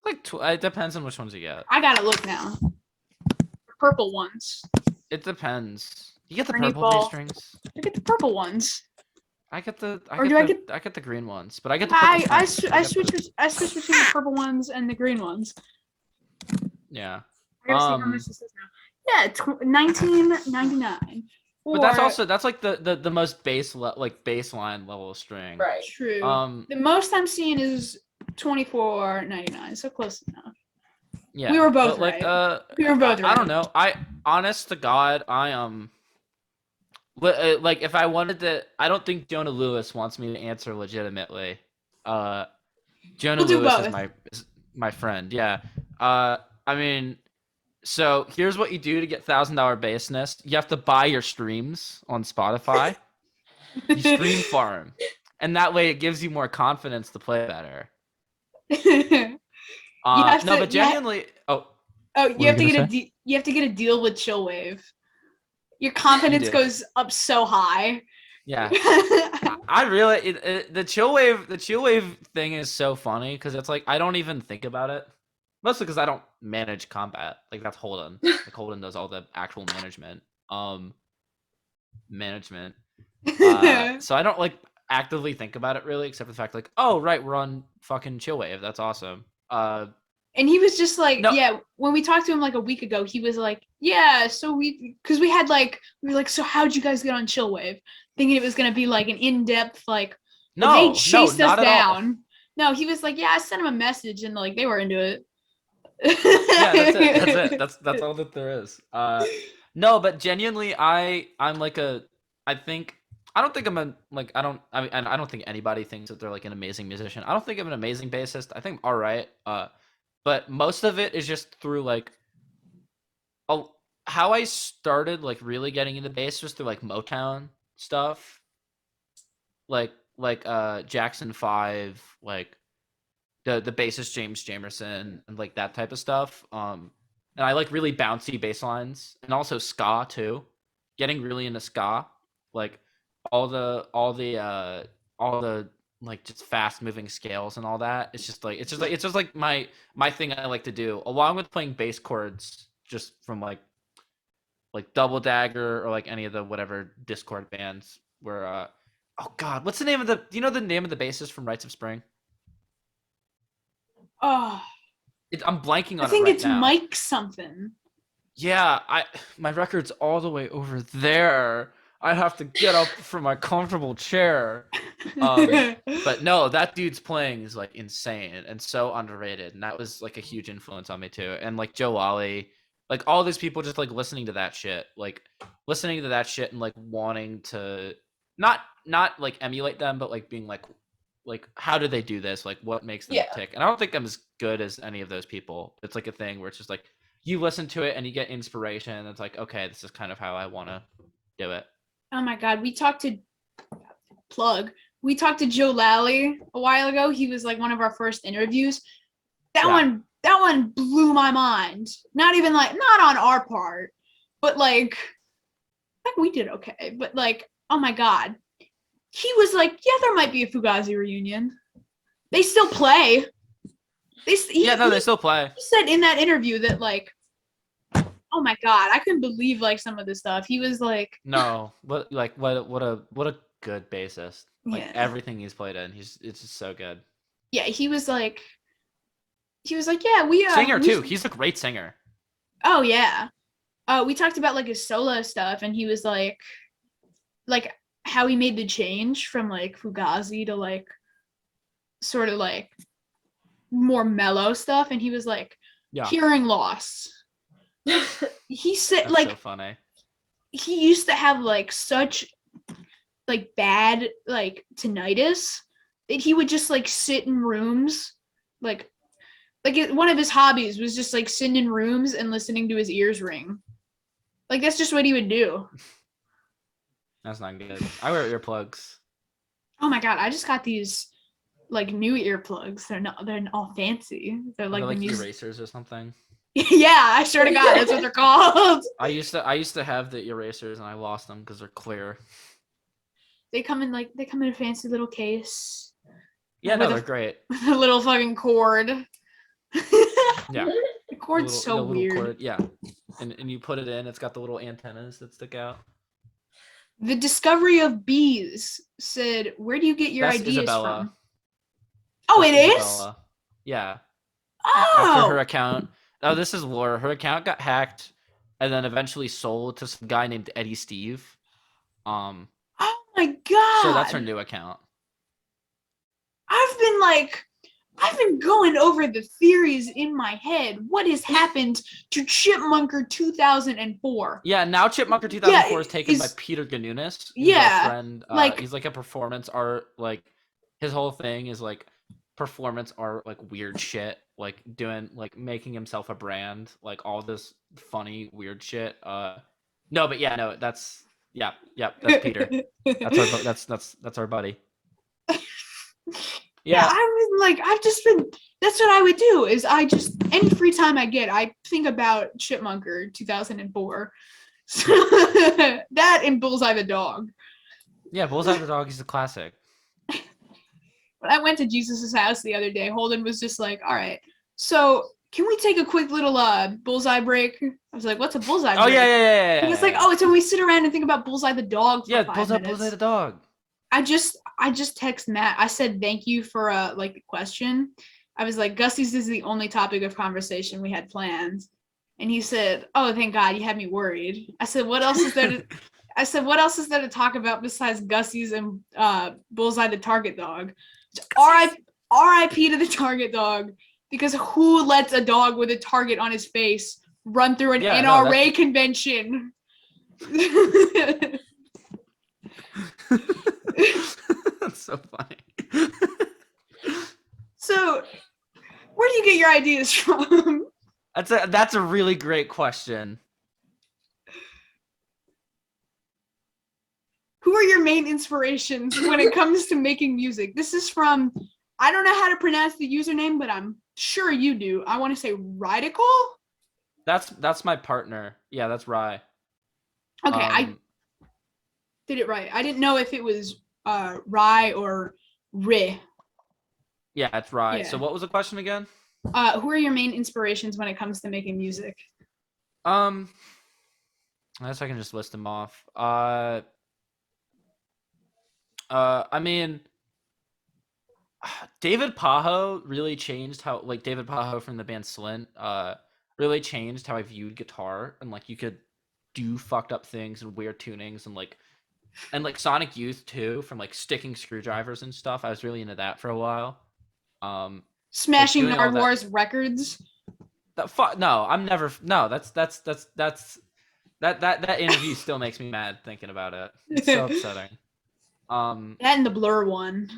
Like it depends on which ones you get. I gotta look now. Purple ones. It depends. You get the Ernie purple Ball. bass strings. I get the purple ones. I get the green ones, but I get the purple I strings. I switch between the purple ones and the green ones. Yeah. I gotta see how much this is now. Yeah, $19.99. But that's like the most baseline level of string. Right. True. The most I'm seeing is $24.99, so close enough. Yeah. We were both right. We were both right. I don't know. Honest to God, like if I wanted to, I don't think Jonah Lewis wants me to answer legitimately. Jonah Lewis is my friend. Yeah. I mean, so here's what you do to get $1,000 baseness. You have to buy your streams on Spotify. You stream farm, and that way it gives you more confidence to play better. But genuinely, you have to get a deal with Chillwave. Your confidence goes up so high. Yeah, I really the chill wave thing is so funny because it's like I don't even think about it, mostly because I don't manage combat. Like that's Holden. Like Holden does all the actual management. So I don't like actively think about it really, except for the fact like, oh right, we're on fucking chill wave. That's awesome. And he was just like, yeah, when we talked to him like a week ago, he was like, yeah, so we were like, so how'd you guys get on Chillwave? Thinking it was going to be like an in-depth, like, they chased us down. No, he was like, yeah, I sent him a message and like, they were into it. Yeah, that's it. That's all that there is. No, but genuinely, I don't think anybody thinks that they're like an amazing musician. I don't think I'm an amazing bassist. I think I'm all right. But most of it is just through like how I started like really getting into bass was through like Motown stuff, like Jackson 5, like the bassist James Jamerson and like that type of stuff. And I like really bouncy bass lines and also ska too. Getting really into ska, like all the like just fast moving scales and all that. It's just like my thing I like to do, along with playing bass chords just from like Double Dagger or like any of the whatever Discord bands where oh god, what's the name of do you know the name of the bassist from Rites of Spring? Oh, I'm blanking on it. I think right it's now. Mike something. Yeah, my record's all the way over there. I have to get up from my comfortable chair. But no, that dude's playing is like insane and so underrated, and that was like a huge influence on me too. And like Joe Wally, like all these people just like listening to that shit, and like wanting to not like emulate them, but like being like how do they do this? Like what makes them Yeah. tick? And I don't think I'm as good as any of those people. It's like a thing where it's just like you listen to it and you get inspiration, and it's like, okay, this is kind of how I want to do it. Oh my God, we talked to Joe Lally a while ago. He was like one of our first interviews. That one blew my mind. Not even like not on our part, but like we did okay. But like, oh my God. He was like, yeah, there might be a Fugazi reunion. They still play. They still play. He said in that interview that like, oh my God, I couldn't believe like some of the stuff. He was like, no, what a good bassist. Like yeah. everything he's played in, it's just so good. Yeah, he was like, yeah, we singer too. He's a great singer. Oh yeah. We talked about like his solo stuff, and he was like how he made the change from like Fugazi to like sort of like more mellow stuff, and he was like hearing loss. He said That's like so funny. He used to have like such like bad like tinnitus that he would just like sit in rooms like one of his hobbies was just like sitting in rooms and listening to his ears ring. Like that's just what he would do. That's not good. I wear earplugs. Oh my God, I just got these like new earplugs. They're all fancy. They're like erasers or something. Yeah, I swear to God, that's what they're called. I used to have the erasers and I lost them because they're clear. They come in a fancy little case. Yeah, no, they're great. With a little fucking cord. Yeah. The cord's so weird. Cord, yeah. And you put it in, it's got the little antennas that stick out. The Discovery of Bees said, where do you get your ideas Isabella. from? Oh, it is? Yeah. Oh. After her account. Oh, this is lore. Her account got hacked and then eventually sold to some guy named Eddie Steve. Oh my God. So that's her new account. I've been going over the theories in my head. What has happened to Chipmunker 2004? Yeah, now Chipmunker 2004 is taken by Peter Ganunis. Yeah, our friend. He's like a performance art. Like his whole thing is like performance art, like weird shit, like doing like making himself a brand, like all this funny weird shit. That's Peter. That's our buddy. Yeah, I was like, that's what I would do is any free time I get, I think about Chipmunker 2004. So, that and Bullseye the dog. Yeah, Bullseye the dog is a classic. When I went to Jesus' house the other day, Holden was just like, all right, so can we take a quick little Bullseye break? I was like, what's a Bullseye break? Oh, yeah. He was like, oh, it's when we sit around and think about Bullseye the dog for 5 minutes. Bullseye the dog. I just text Matt. I said thank you for like the question. I was like, Gussie's is the only topic of conversation we had planned. And he said, oh, thank God, you had me worried. I said, what else is there to talk about besides Gussie's and Bullseye the target dog? R.I.P. to the target dog, because who lets a dog with a target on his face run through an NRA convention? That's so funny. So, where do you get your ideas from? That's a really great question. Who are your main inspirations when it comes to making music? This is from, I don't know how to pronounce the username, but I'm sure you do. I want to say Radical? That's my partner. Yeah, that's Rye. Okay, I did it right. I didn't know if it was Rye or Ri. Yeah, it's Rye. Yeah. So what was the question again? Who are your main inspirations when it comes to making music? I guess I can just list them off. I mean, David Pajo really changed how, like, David Pajo from the band Slint, really changed how I viewed guitar, and like you could do fucked up things and weird tunings and like and like Sonic Youth too, from like sticking screwdrivers and stuff. I was really into that for a while. Smashing doing all that- Nardwar's records. No, I'm never. No, that interview still makes me mad thinking about it. It's so upsetting. That and the Blur one.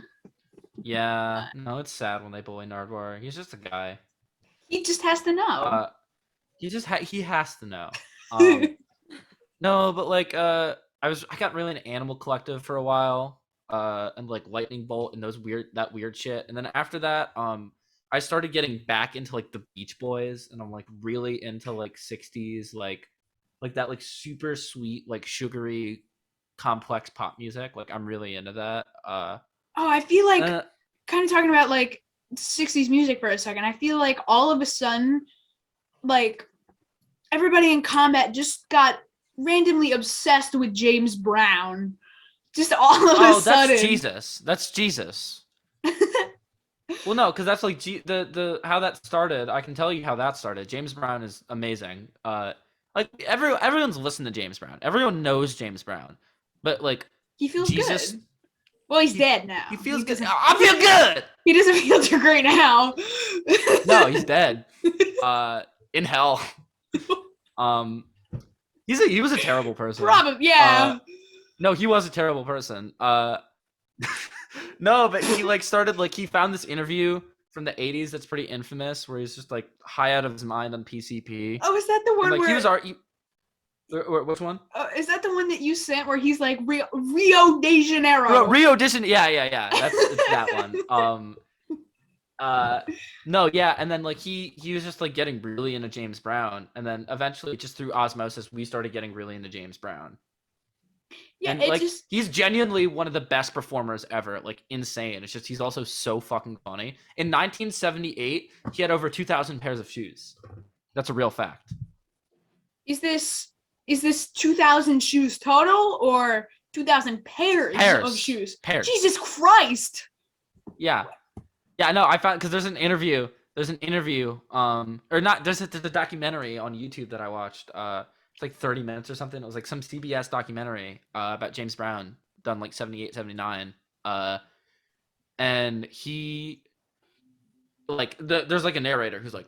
Yeah, no, it's sad when they bully Nardwar. He's just a guy. He just has to know. He has to know. No, but like I got really into Animal Collective for a while, and like Lightning Bolt and that weird shit. And then after that, I started getting back into like the Beach Boys, and I'm like really into like 60s like that like super sweet like sugary complex pop music. Like I'm really into that. I feel like kind of talking about like 60s music for a second. I feel like all of a sudden, like everybody in combat just got randomly obsessed with James Brown. Just all of a sudden. That's Jesus. Well, no, because that's like the how that started. I can tell you how that started. James Brown is amazing. Like everyone's listened to James Brown. Everyone knows James Brown, but like he feels Jesus. Good. Well, he's dead now. He feels good. I feel good. He doesn't feel too great now. No, he's dead. In hell. He was a terrible person. Probably, yeah. No, he was a terrible person. No, but he like started like he found this interview from the 80s that's pretty infamous where he's just like high out of his mind on PCP. Oh, is that the one and, like, where which one? Is that the one that you sent where he's like Rio de Janeiro? Rio de Janeiro. Yeah. It's that one. No, yeah, and then like he was just like getting really into James Brown, and then eventually just through osmosis we started getting really into James Brown. Yeah, and like he's genuinely one of the best performers ever. Like insane. It's just he's also so fucking funny. In 1978, he had over 2,000 pairs of shoes. That's a real fact. Is this 2,000 shoes total or 2,000 pairs of shoes? Pairs. Jesus Christ. Yeah. Yeah, no, I found because there's an interview, or not, there's a documentary on YouTube that I watched. It's like 30 minutes or something. It was like some CBS documentary about James Brown done like 78, 79. And he like there's like a narrator who's like,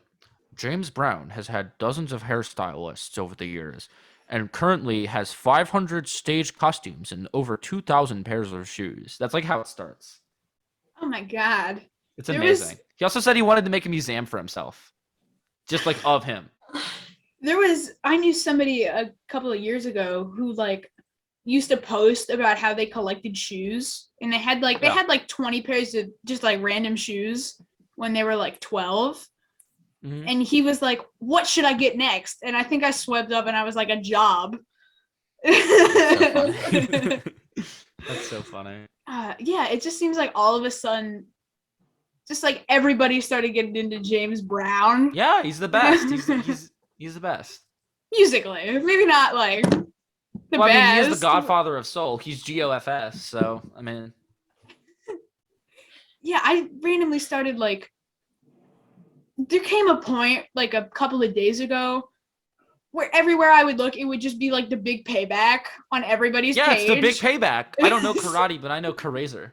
James Brown has had dozens of hairstylists over the years and currently has 500 stage costumes and over 2,000 pairs of shoes. That's like how it starts. Oh my God. It's amazing. He also said he wanted to make a museum for himself. Just like of him. I knew somebody a couple of years ago who like used to post about how they collected shoes, and they had like 20 pairs of just like random shoes when they were like 12. Mm-hmm. And he was like, what should I get next? And I think I swiped up and I was like, a job. That's so funny. Yeah, it just seems like all of a sudden just like everybody started getting into James Brown. Yeah, he's the best. He's the best. Musically, maybe not like the best. I mean, he is the godfather of soul. He's GOFS, so I mean. Yeah, I randomly started like. There came a point like a couple of days ago where everywhere I would look, it would just be like the big payback on everybody's page. Yeah, it's the big payback. I don't know karate, but I know Karazer.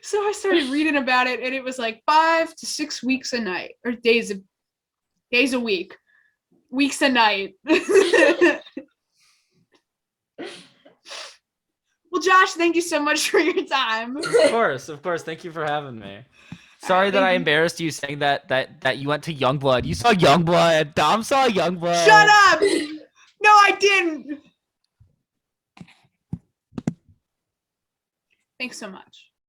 So I started reading about it, and it was like 5 to 6 weeks a night, or days a week, weeks a night. Well, Josh, thank you so much for your time. Of course. Thank you for having me. Sorry that I embarrassed you saying that you went to Youngblood. You saw Youngblood. Dom saw Youngblood. Shut up! No, I didn't. Thanks so much.